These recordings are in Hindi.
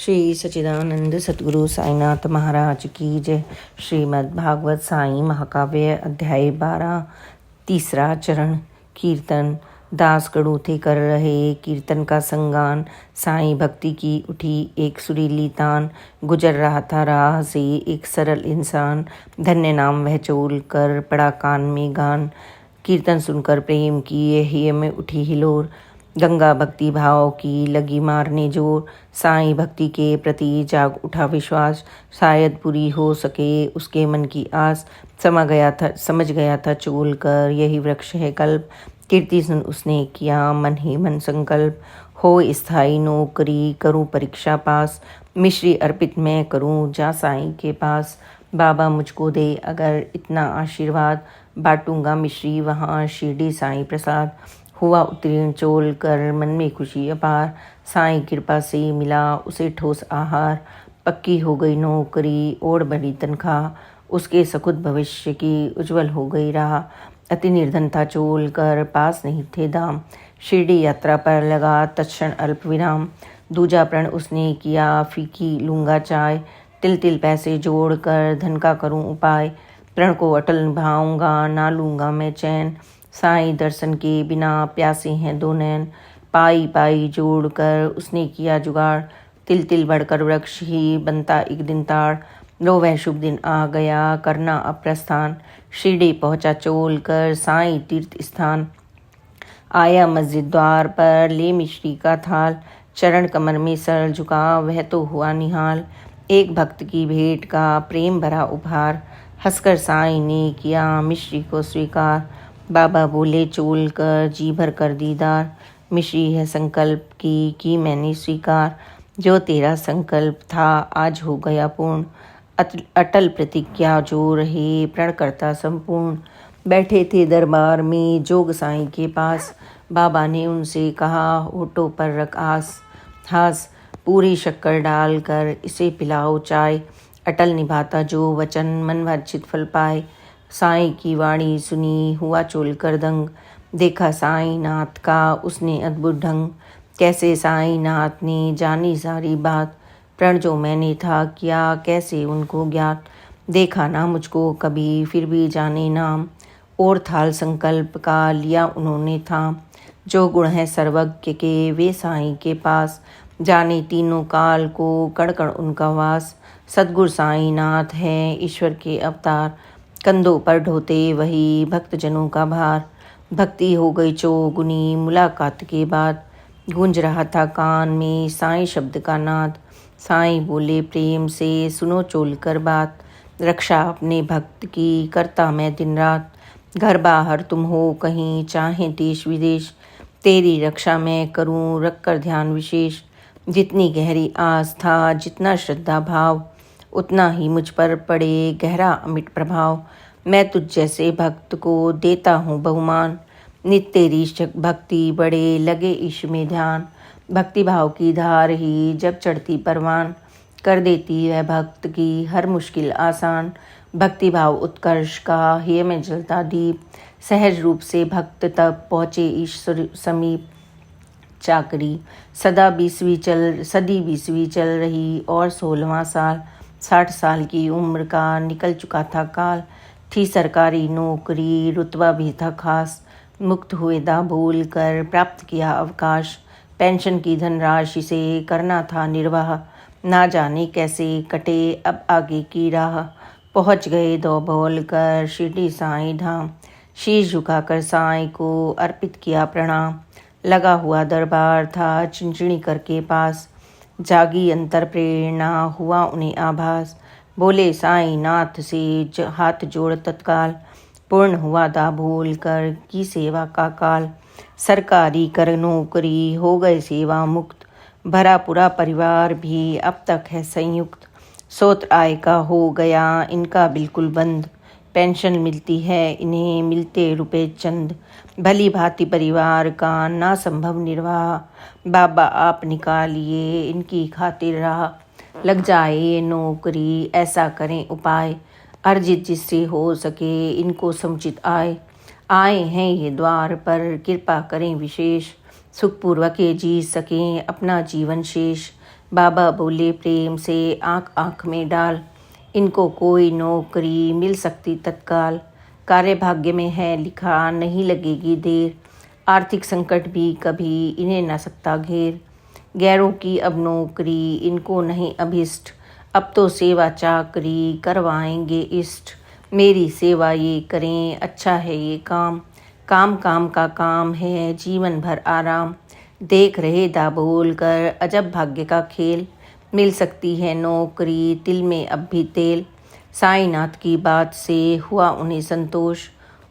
श्री सच्चिदानंद सद्गुरु साईनाथ महाराज की जय। श्रीमद् भागवत साई महाकाव्य अध्याय 12 तीसरा चरण। कीर्तन। दास गणूथे कर रहे कीर्तन का संगान। साईं भक्ति की उठी एक सुरीली तान। गुजर रहा था राह से एक सरल इंसान। धन्य नाम वह चोल कर पड़ा कान में गान। कीर्तन सुनकर प्रेम की यही में उठी हिलोर। गंगा भक्ति भाव की लगी मारने जोर। साईं भक्ति के प्रति जाग उठा विश्वास। शायद पूरी हो सके उसके मन की आस। समझ गया था चोल कर यही वृक्ष है कल्प। कीर्ति सुन उसने किया मन ही मन संकल्प। हो स्थायी नौकरी करूं परीक्षा पास। मिश्री अर्पित मैं करूं जा साईं के पास। बाबा मुझको दे अगर इतना आशीर्वाद। बांटूंगा मिश्री वहाँ शिरडी साईं प्रसाद। हुआ उत्तीर्ण चोल कर मन में खुशी अपार। साईं कृपा से मिला उसे ठोस आहार। पक्की हो गई नौकरी ओढ़ बड़ी तनख्वाह। उसके सकुत भविष्य की उज्जवल हो गई राह। अति निर्धन था चोल कर पास नहीं थे दाम। शिरडी यात्रा पर लगा तत्क्षण अल्प विराम। दूजा प्रण उसने किया फीकी लूंगा चाय। तिल तिल पैसे जोड़ कर धन का करूं उपाय। प्रण को अटल निभाऊंगा ना लूंगा मैं चैन। साईं दर्शन के बिना प्यासे हैं दो नैन। पाई पाई जोड़ कर उसने किया जुगाड़। तिल तिल बढ़कर वृक्ष ही बनता एक दिन ताड़। लो वह शुभ दिन आ गया करना अब प्रस्थान। शिरडी पहुंचा चोल कर साईं तीर्थ स्थान। आया मस्जिद द्वार पर ले मिश्री का थाल। चरण कमर में सर झुका वह तो हुआ निहाल। एक भक्त की भेंट का प्रेम भरा उपहार। हंसकर साईं ने किया मिश्री को स्वीकार। बाबा बोले चोल कर जी भर कर दीदार। मिश्री है संकल्प की मैंने स्वीकार। जो तेरा संकल्प था आज हो गया पूर्ण। अटल प्रतिज्ञा जो रहे प्रण करता संपूर्ण। बैठे थे दरबार में जोग साईं के पास। बाबा ने उनसे कहा होठों पर रख हास। पूरी शक्कर डाल कर इसे पिलाओ चाय। अटल निभाता जो वचन मन वांछित फल पाए। साईं की वाणी सुनी हुआ चोल कर दंग। देखा साईं नाथ का उसने अद्भुत ढंग। कैसे साईं नाथ ने जानी सारी बात। प्रण जो मैंने था किया कैसे उनको ज्ञात। देखा ना मुझको कभी फिर भी जाने नाम। और थाल संकल्प का लिया उन्होंने थाम। जो गुण है सर्वज्ञ के वे साईं के पास। जाने तीनों काल को कण कण उनका वास। सद्गुरु साईं नाथ है ईश्वर के अवतार। कंधों पर ढोते वही भक्त जनों का भार। भक्ति हो गई चौगुनी मुलाकात के बाद। गूंज रहा था कान में साईं शब्द का नाद। साईं बोले प्रेम से सुनो चोल कर बात। रक्षा अपने भक्त की करता मैं दिन रात। घर बाहर तुम हो कहीं चाहे देश विदेश। तेरी रक्षा मैं करूं रख कर ध्यान विशेष। जितनी गहरी आस्था जितना श्रद्धा भाव। उतना ही मुझ पर पड़े गहरा अमिट प्रभाव। मैं तुझ जैसे भक्त को देता हूँ बहुमान। नित्य तेरी भक्ति बड़े लगे ईश में ध्यान। भक्ति भाव की धार ही जब चढ़ती परवान। कर देती है भक्त की हर मुश्किल आसान। भक्ति भाव उत्कर्ष का हे में जलता दीप। सहज रूप से भक्त तब पहुँचे ईश्वर समीप। चाकरी सदी 20वीं चल रही और 16वां साल। 60 साल की उम्र का निकल चुका था काल। थी सरकारी नौकरी रुतबा भी था खास। मुक्त हुए दा भूल कर प्राप्त किया अवकाश। पेंशन की धनराशि से करना था निर्वाह। ना जाने कैसे कटे अब आगे की राह। पहुँच गए दो बोल कर शिरडी साईं धाम। शीश झुकाकर साईं को अर्पित किया प्रणाम। लगा हुआ दरबार था चिंचिणी करके पास। जागी अंतर प्रेरणा हुआ उन्हें आभास। बोले साईं नाथ से हाथ जोड़ तत्काल। पूर्ण हुआ दा भूल कर की सेवा का काल। सरकारी कर नौकरी हो गए सेवा मुक्त। भरा पूरा परिवार भी अब तक है संयुक्त। स्रोत आय का हो गया इनका बिल्कुल बंद। पेंशन मिलती है इन्हें मिलते रुपए चंद। भली भांति परिवार का ना संभव निर्वाह। बाबा आप निकालिए इनकी खातिर राह। लग जाए ये नौकरी ऐसा करें उपाय। अर्जित जिससे हो सके इनको समुचित आए हैं ये द्वार पर कृपा करें विशेष। सुखपूर्वक ये जी सकें अपना जीवन शेष। बाबा बोले प्रेम से आँख आँख में डाल, इनको कोई नौकरी मिल सकती तत्काल। कार्य भाग्य में है लिखा नहीं लगेगी देर, आर्थिक संकट भी कभी इन्हें न सकता घेर। गैरों की अब नौकरी इनको नहीं अभिष्ट, अब तो सेवा चाकरी करवाएंगे इष्ट। मेरी सेवा ये करें अच्छा है ये काम, काम काम का काम है जीवन भर आराम। देख रहे दाबोल कर अजब भाग्य का खेल, मिल सकती है नौकरी तिल में अब भी तेल। साईनाथ की बात से हुआ उन्हें संतोष,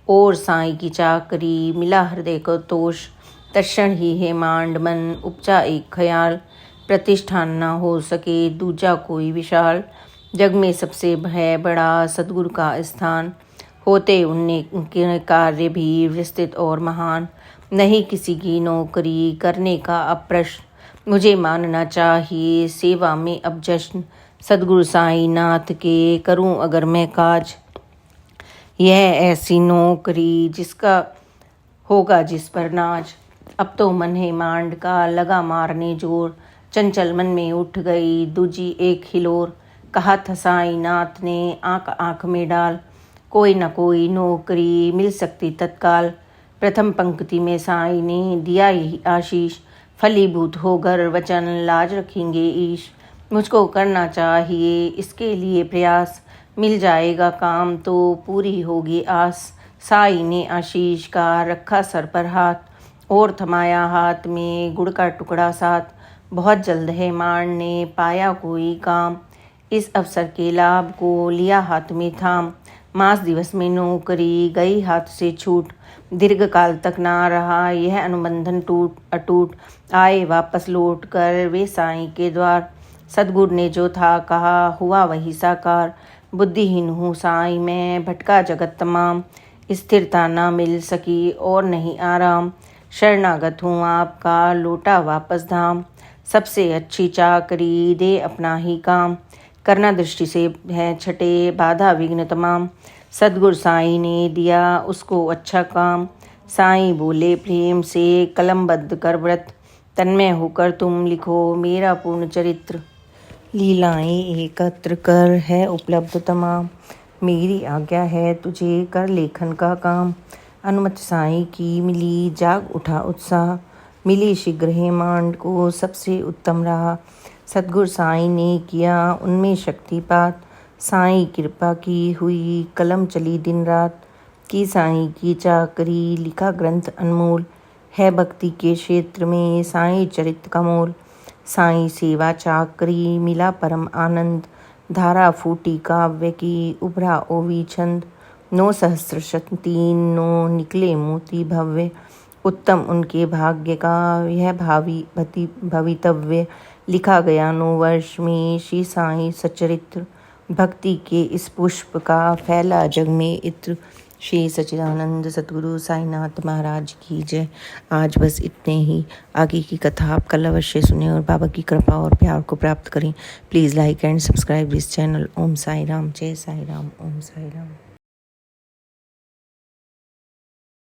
और साईं की चाकरी मिला हृदय को तोष। तत्क्षण ही हेमांड मन उपजा एक ख्याल, प्रतिष्ठान न हो सके दूजा कोई विशाल। जग में सबसे है बड़ा सद्गुरु का स्थान, होते उनके कार्य भी विस्तृत और महान। नहीं किसी की नौकरी करने का अब प्रश्न, मुझे मानना चाहिए सेवा में अब जश्न। सद्गुरु साईनाथ के करूं अगर मैं काज, यह ऐसी नौकरी जिसका होगा जिस पर नाज। अब तो मन हेमांड का लगा मारने जोर, चंचल मन में उठ गई दूजी एक हिलोर। कहा था साईनाथ ने आँख आँख में डाल, कोई न कोई नौकरी मिल सकती तत्काल। प्रथम पंक्ति में साईं ने दिया यही आशीष, फलीभूत होकर वचन लाज रखेंगे ईश। मुझको करना चाहिए इसके लिए प्रयास, मिल जाएगा काम तो पूरी होगी आस। साईं ने आशीष का रखा सर पर हाथ, और थमाया हाथ में गुड़ का टुकड़ा साथ। बहुत जल्द हेमांड ने पाया कोई काम, इस अवसर के लाभ को लिया हाथ में थाम। मास दिवस में नौकरी गई हाथ से छूट, दीर्घ काल तक ना रहा यह अनुबंधन टूट अटूट। आए वापस लौट कर वे साईं के द्वार, सद्गुरु ने जो था कहा हुआ वही साकार। बुद्धिहीन हूँ साईं मैं भटका जगत तमाम, स्थिरता ना मिल सकी और नहीं आराम। शरणागत हूँ आपका लौटा वापस धाम, सबसे अच्छी चाकरी दे अपना ही काम। करना दृष्टि से है छठे बाधा विघ्न तमाम, सद्गुरु साईं ने दिया उसको अच्छा काम। साईं बोले प्रेम से कलमबद्ध कर व्रत, तन्मय होकर तुम लिखो मेरा पूर्ण चरित्र। लीलाएं एकत्र कर है उपलब्ध तमाम, मेरी आज्ञा है तुझे कर लेखन का काम। अनुमति साईं की मिली जाग उठा उत्साह, मिली शीघ्र हेमांड को सबसे उत्तम रहा। सद्गुरु साईं ने किया उनमें शक्तिपात, साईं कृपा की हुई कलम चली दिन रात। की साईं की चाकरी लिखा ग्रंथ अनमोल, है भक्ति के क्षेत्र में साईं चरित्र का मोल। साईं सेवा चाकरी मिला परम आनंद, धारा फूटी काव्य की उभरा ओवी छंद। 9 सहस्र 3 निकले मोती भव्य, उत्तम उनके भाग्य का यह भावी भवितव्य। लिखा गया 9 वर्ष में श्री साईं सचरित्र, भक्ति के इस पुष्प का फैला जग में इत्र। श्री सच्चिदानंद सद्गुरु साईनाथ महाराज की जय। आज बस इतने ही, आगे की कथा आप कल अवश्य सुने और बाबा की कृपा और प्यार को प्राप्त करें। Please like and subscribe this channel. Om Sai Ram, जय साई राम, ओम साई राम।